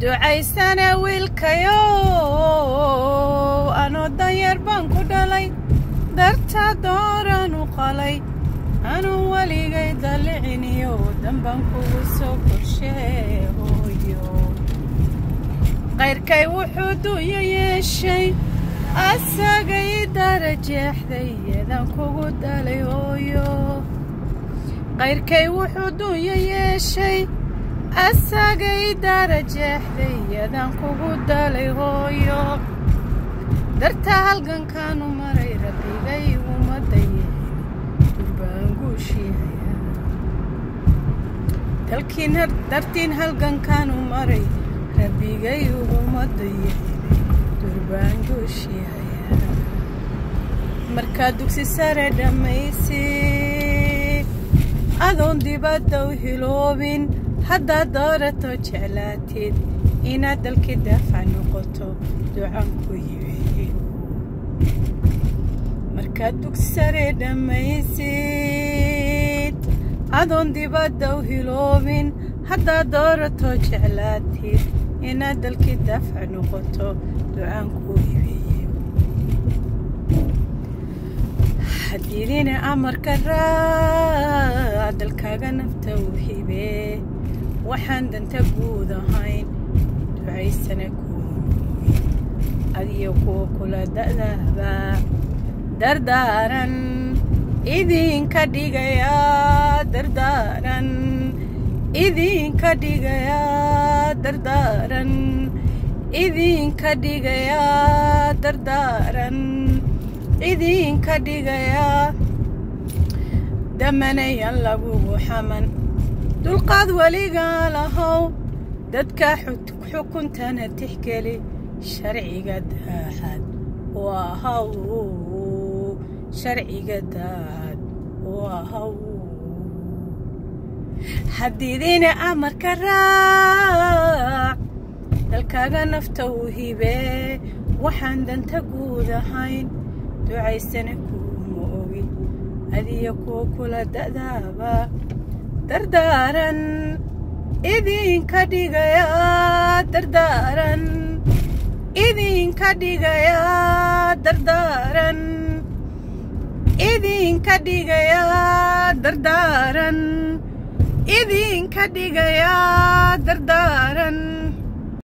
ducaysana wiilkayo anoo danyar baan ku dhalay darta dooran u qalay anuu waligay daliciniyo danbaan kugu soo korsheeyo qayrkay wuxuu dunya yeeshay asagay darajeexday yadan kugu dhalay hooyo qayrkay wuxuu dunya yeeshay asagay darajeexday yadan kugu dhalay hooyo darta halgankaanu maray rabbigay uma dayeelin durbaan guushiihaya dalkiin dartiin halgankaanu maray rabbigay uma dayeelin durbaan guushiihaya markaa dugsi sare dhammaysid adoon dibadda u hiloobin haddaad doorato jeclaatid inaad dalkii daafac noqoto ducaan ku yibiin markaad dugsi sare dhammaysid adoon dibadda u hiloobin haddaad doorato jeclaatid inaad dalkii daafac noqoto ducaan ku yibiin hadiidina amarka raac dalkaaga nafta u hibee waxaan danta guud ahayn ducaysana kuumoy adiyo kuwa kula da'daaba dardaaran idinka dhigaya dardaaran idinka dhigaya dardaaran idinka dhigaya dardaaran idinka dhigaya damanayan lagugu xaman dulqaad weligaa lahow dadka xukuntana tixgeli sharciga daacad waahaw sharciga daacad waahaw hadiidina amarka raac dalkaaga nafta u hibee waxaan danta guud ahayn ducaysana kuuma ogin adiyo kuwa kula da'daaba dardaaran idinka dhigaya dardaaran idinka dhigaya dardaaran idinka dhigaya dardaaran idinka dhigaya dardaaran